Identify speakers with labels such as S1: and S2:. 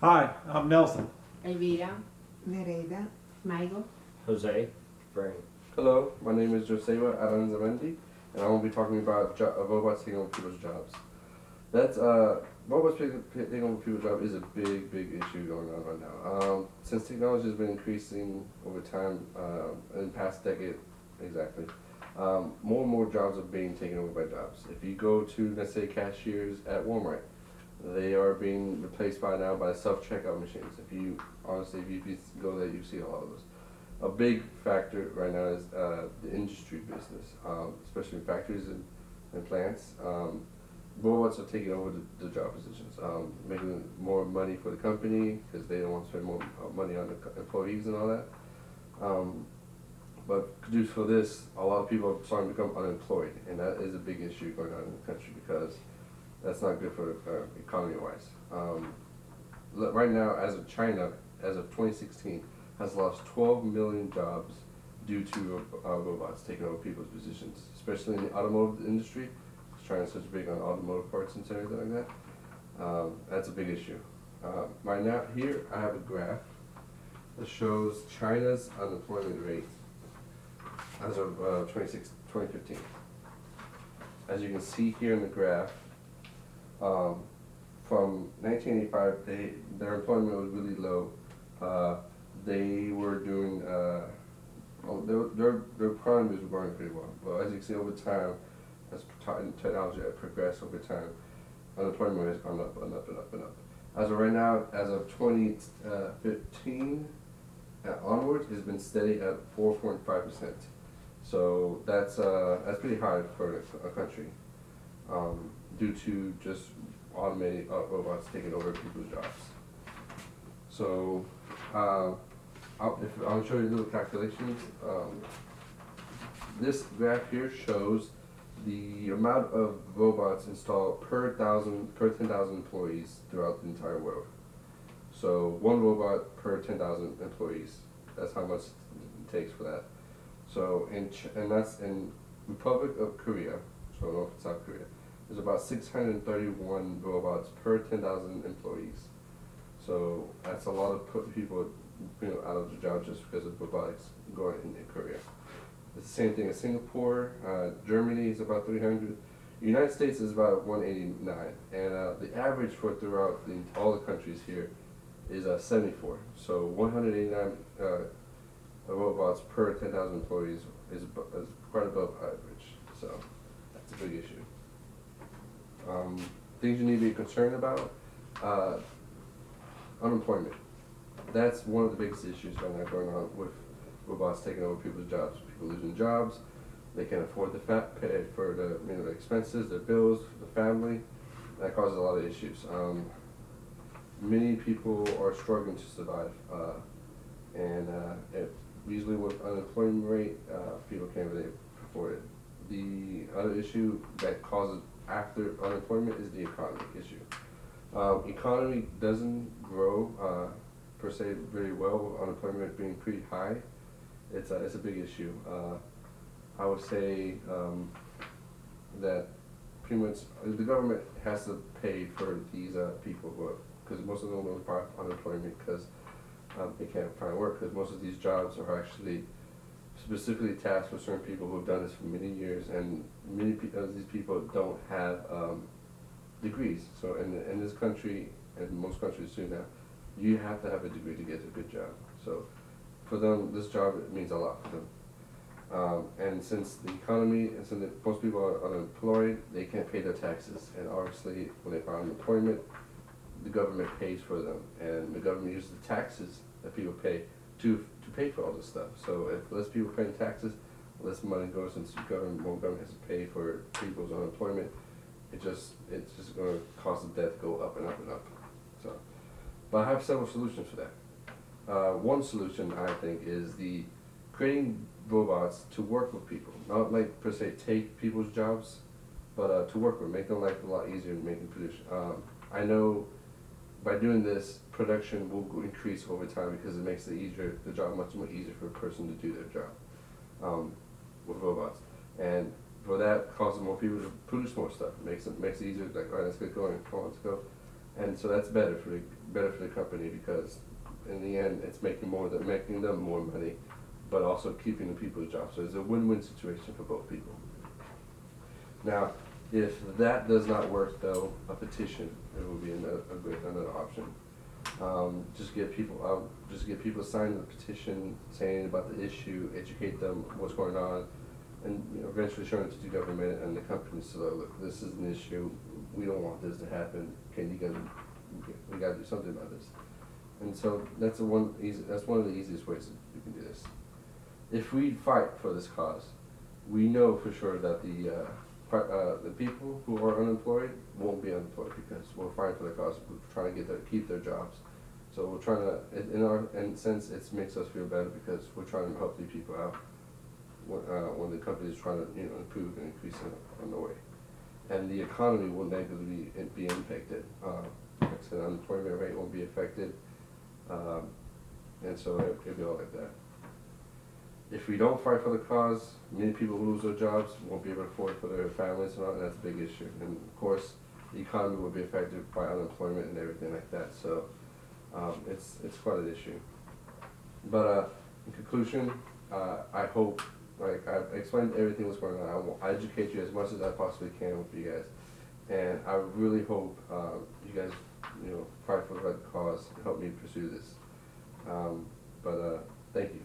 S1: Hi, I'm Nelson.
S2: Elvira,
S3: Nereida.
S2: Michael.
S4: Jose, Frank.
S5: Hello, my name is Josewa Aranzamendi, and I will be talking about robots taking over people's jobs. That's robots taking over people's jobs is a big issue going on right now. Since technology has been increasing over time, in the past decade, exactly, more and more jobs are being taken over by jobs. If you go to, let's say, cashiers at Walmart, they are being replaced by now by self-checkout machines. If you honestly, if you go there, you see a lot of those. A big factor right now is the industry business, especially in factories and plants. Robots are taking over the job positions, making more money for the company because they don't want to spend more money on the employees and all that. But due for this, a lot of people are starting to become unemployed, and that is a big issue going on in the country because that's not good for economy-wise. Right now, as of China, as of 2016, has lost 12 million jobs due to robots taking over people's positions, especially in the automotive industry. China's such big on automotive parts and everything like that. That's a big issue. Right now, here I have a graph that shows China's unemployment rate as of 2015. As you can see here in the graph, from 1985, their employment was really low. They were doing, their economies were growing pretty well. But as you can see over time, as technology has progressed over time, unemployment has gone up and up and up and up. As of right now, as of 2015 onwards, it's been steady at 4.5%. So that's pretty high for a country, due to just automated robots taking over people's jobs. So I'll show you little calculations. This graph here shows the amount of robots installed per 10,000 employees throughout the entire world. So one robot per 10,000 employees. That's how much it takes for that. So and that's in Republic of Korea, so North and South Korea. There's about 631 robots per 10,000 employees. So that's a lot of people, out of the job just because of robotics going in Korea. It's the same thing in Singapore. Germany is about 300. The United States is about 189, and the average for throughout all the countries here is 74. So 189 robots per 10,000 employees is quite above average. So that's a big issue. Things you need to be concerned about. Unemployment. That's one of the biggest issues right now going on with robots taking over people's jobs. People losing jobs. They can't afford the pay for the expenses, their bills, the family. That causes a lot of issues. Many people are struggling to survive, and usually with unemployment rate, people can't really afford it. The other issue that causes after unemployment is the economy issue. Economy doesn't grow per se very well with unemployment being pretty high. It's a big issue. I would say that pretty much the government has to pay for these people because most of them don't file unemployment because they can't find work because most of these jobs are actually specifically tasked for certain people who have done this for many years, and many of these people don't have degrees. So in this country, and most countries too now, you have to have a degree to get a good job. So for them, this job means a lot for them. And since the economy, and since most people are unemployed, they can't pay their taxes. And obviously, when they find employment, the government pays for them, and the government uses the taxes that people pay to pay for all this stuff. So if less people pay taxes, less money goes into the government. More government has to pay for people's unemployment. It's just going to cause the debt to go up and up and up. So, but I have several solutions for that. One solution I think is the creating robots to work with people, not like per se take people's jobs, but to work with, make their life a lot easier in making production. I know by doing this, production will increase over time because it makes the job much more easier for a person to do their job with robots. And for that, causes more people to produce more stuff. Makes it easier. Like, all right, let's get going. Come on, let's go. And so that's better for the company, because in the end, it's making them more money, but also keeping the people's jobs. So it's a win-win situation for both people. Now, if that does not work, though, a petition, it will be another option. Just get people sign the petition saying about the issue, educate them what's going on, and eventually showing it to the government and the companies. So look, this is an issue. We don't want this to happen. We got to do something about this. And so that's one of the easiest ways we can do this. If we fight for this cause, we know for sure that the people who are unemployed won't be unemployed, because we're fighting for the cause. We're trying to keep their jobs. So we're trying to, in a sense, it makes us feel better, because we're trying to help the people out when the company is trying to improve and increase on the way. And the economy will negatively be impacted. Like I said, unemployment rate won't be affected, and so it'll be all like that. If we don't fight for the cause, many people lose their jobs, won't be able to afford for their families and all, and that's a big issue. And of course, the economy will be affected by unemployment and everything like that. So it's quite an issue. But in conclusion, I hope, like I've explained everything that's going on. I will educate you as much as I possibly can with you guys, and I really hope you guys, fight for the right cause and help me pursue this. But thank you.